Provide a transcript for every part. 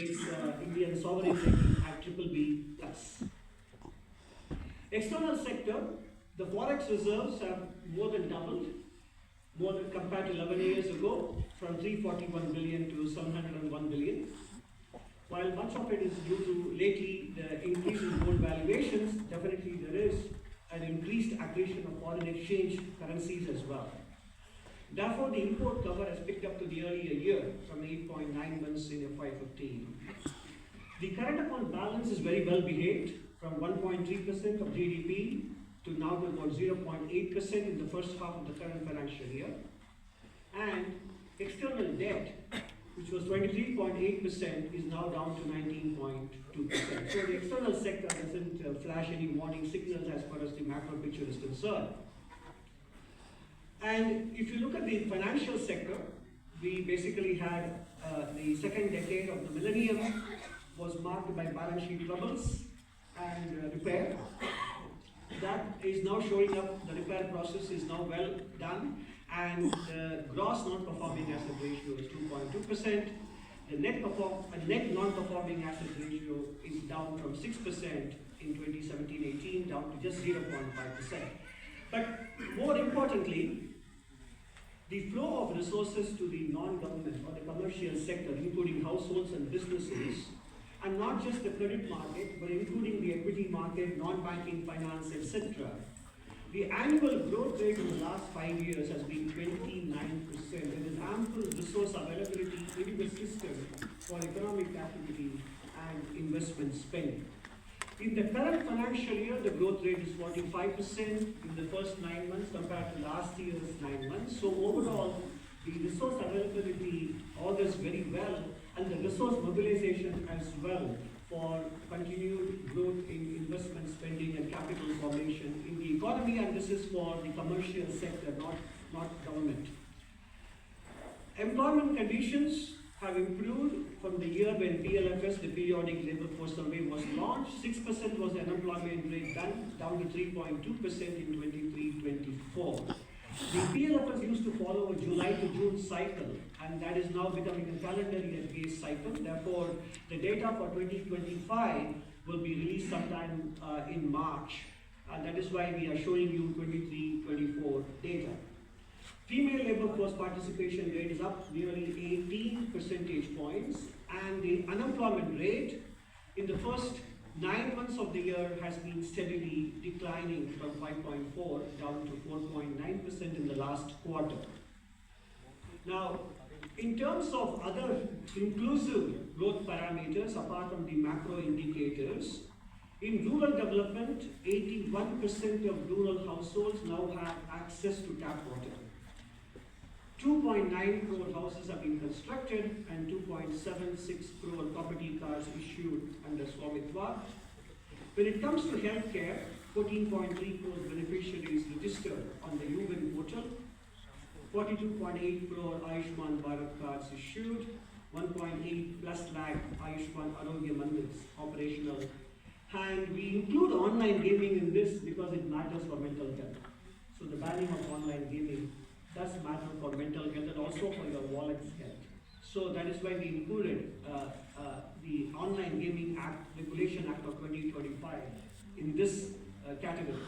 rates Indian sovereign rating at BBB+. External sector, the forex reserves have more than doubled, more than compared to 11 years ago, from 341 billion to 701 billion. While much of it is due to lately the increase in gold valuations, definitely there is an increased accretion of foreign exchange currencies as well. Therefore, the import cover has picked up to nearly a year from 8.9 months in FY15. The current account balance is very well behaved, from 1.3% of GDP to now to about 0.8% in the first half of the current financial year. And external debt, which was 23.8%, is now down to 19.2%. So the external sector doesn't flash any warning signals as far as the macro picture is concerned. And if you look at the financial sector, we basically had the second decade of the millennium was marked by balance sheet troubles and repair. That is now showing up, the repair process is now well done, and the gross non-performing asset ratio is 2.2%. The net non-performing asset ratio is down from 6% in 2017-18 down to just 0.5%. But more importantly, the flow of resources to the non-government or the commercial sector, including households and businesses, and not just the credit market, but including the equity market, non-banking finance, etc. The annual growth rate in the last 5 years has been 29%. There is ample resource availability in the system for economic activity and investment spending. In the current financial year, the growth rate is 45% in the first 9 months compared to last year's 9 months. So overall, the resource availability augurs very well, and the resource mobilization as well for continued growth in investment spending and capital formation in the economy, and this is for the commercial sector, not government. Employment conditions have improved from the year when PLFS, the Periodic Labour Force Survey, was launched. 6% was the unemployment rate down to 3.2% in 23-24. The PLFS used to follow a July to June cycle, and that is now becoming a calendar year-based cycle. Therefore, the data for 2025 will be released sometime in March. That is why we are showing you 23-24 data. Female labour force participation rate is up nearly 18 percentage points, and the unemployment rate in the first 9 months of the year has been steadily declining from 5.4 down to 4.9% in the last quarter. Now, in terms of other inclusive growth parameters, apart from the macro indicators, in rural development, 81% of rural households now have access to tap water. 2.9 crore houses have been constructed and 2.76 crore property cards issued under Swamitva. When it comes to healthcare, 14.3 crore beneficiaries registered on the UWIN portal, 42.8 crore Ayushman Bharat cards issued, 1.8 plus lakh Ayushman Arogya Mandirs operational. And we include online gaming in this because it matters for mental health. So the banning of online gaming does matter for mental health and also for your wallet's health. So that is why we included the Online Gaming Act, Regulation Act of 2025 in this category.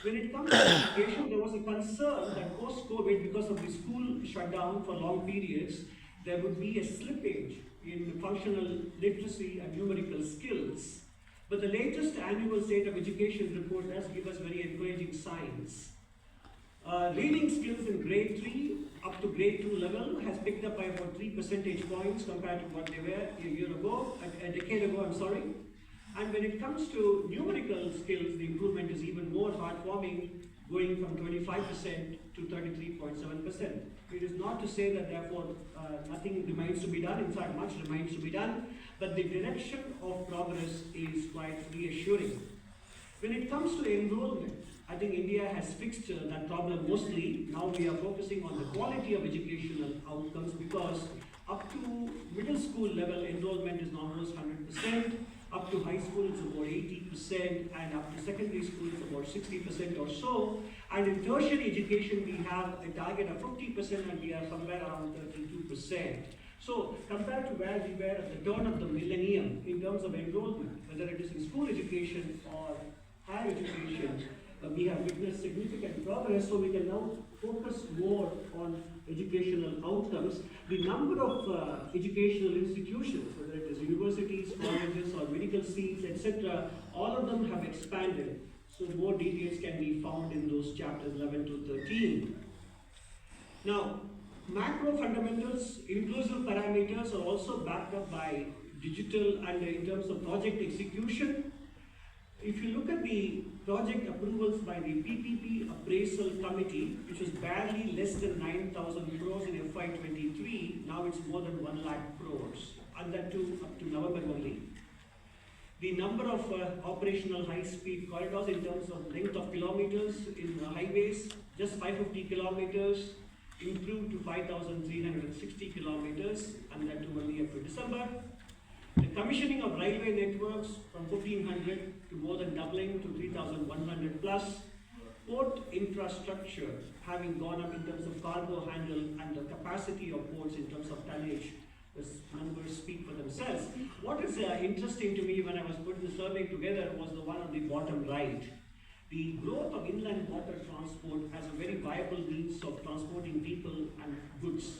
When it comes to education, there was a concern that post-COVID, because of the school shutdown for long periods, there would be a slippage in functional literacy and numerical skills. But the latest annual State of Education report does give us very encouraging signs. Reading skills in grade 3 up to grade 2 level has picked up by about 3 percentage points compared to what they were a decade ago, And when it comes to numerical skills, the improvement is even more heartwarming, going from 25% to 33.7%. It is not to say that therefore nothing remains to be done. In fact, much remains to be done, but the direction of progress is quite reassuring. When it comes to enrollment, I think India has fixed that problem mostly. Now we are focusing on the quality of educational outcomes, because up to middle school level enrollment is almost 100%, up to high school it's about 80%, and up to secondary school it's about 60% or so. And in tertiary education we have a target of 50% and we are somewhere around 32%. So, compared to where we were at the turn of the millennium in terms of enrollment, whether it is in school education or higher education, we have witnessed significant progress, so we can now focus more on educational outcomes. The number of educational institutions, whether it is universities, colleges, or medical seats, etc., all of them have expanded. So more details can be found in those chapters 11 to 13. Now, macro fundamentals, inclusive parameters are also backed up by digital and in terms of project execution. If you look at the project approvals by the PPP Appraisal Committee, which was barely less than 9,000 crores in FY23, now it's more than 1 lakh crores, and that too up to November only. The number of operational high-speed corridors in terms of length of kilometers in highways, just 550 kilometers, improved to 5,360 kilometers, and that too only up to December. The commissioning of railway networks from 1,500 to more than doubling to 3,100 plus. Port infrastructure having gone up in terms of cargo handle and the capacity of ports in terms of tonnage. The numbers speak for themselves. What is interesting to me when I was putting the survey together was the one on the bottom right. The growth of inland water transport as a very viable means of transporting people and goods.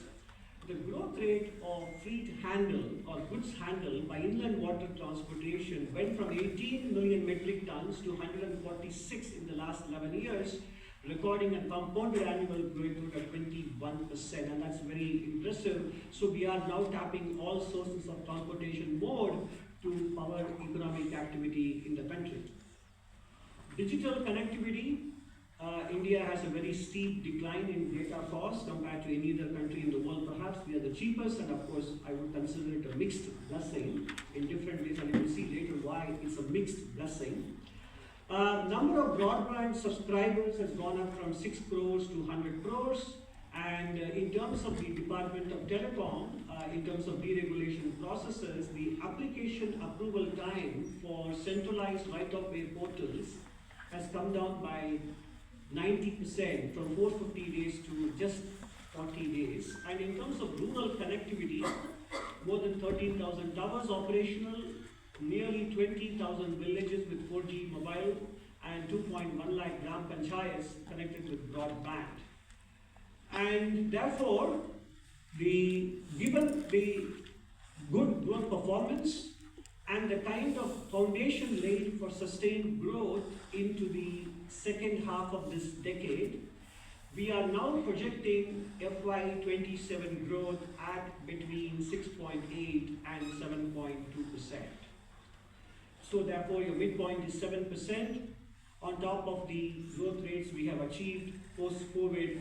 The growth rate of fleet handle or goods handle by inland water transportation went from 18 million metric tons to 146 in the last 11 years, recording a compounded annual growth rate of 21%, and that's very impressive. So we are now tapping all sources of transportation mode to power economic activity in the country. Digital connectivity. India has a very steep decline in data costs compared to any other country in the world. Perhaps we are the cheapest, and of course I would consider it a mixed blessing in different ways, and you will see later why it's a mixed blessing. Number of broadband subscribers has gone up from 6 crores to 100 crores, and in terms of the Department of Telecom, in terms of deregulation processes, the application approval time for centralized right-of-way portals has come down by 90% from 450 days to just 40 days. And in terms of rural connectivity, more than 13,000 towers operational, nearly 20,000 villages with 4G mobile, and 2.1 lakh gram panchayats connected with broadband. And therefore, given the good growth performance and the kind of foundation laid for sustained growth into the second half of this decade, we are now projecting FY27 growth at between 6.8 and 7.2%. So therefore your midpoint is 7% on top of the growth rates we have achieved post-COVID,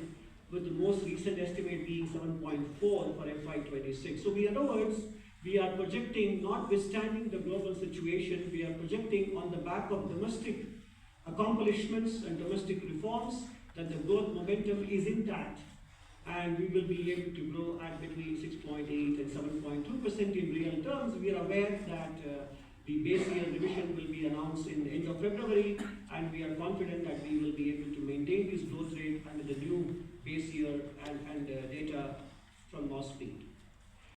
with the most recent estimate being 7.4 for FY26. So in other words, we are projecting, notwithstanding the global situation, we are projecting on the back of domestic accomplishments and domestic reforms that the growth momentum is intact, and we will be able to grow at between 6.8 and 7.2% in real terms. We are aware that the base year revision will be announced in the end of February, and we are confident that we will be able to maintain this growth rate under the new base year and data from MOSPEED.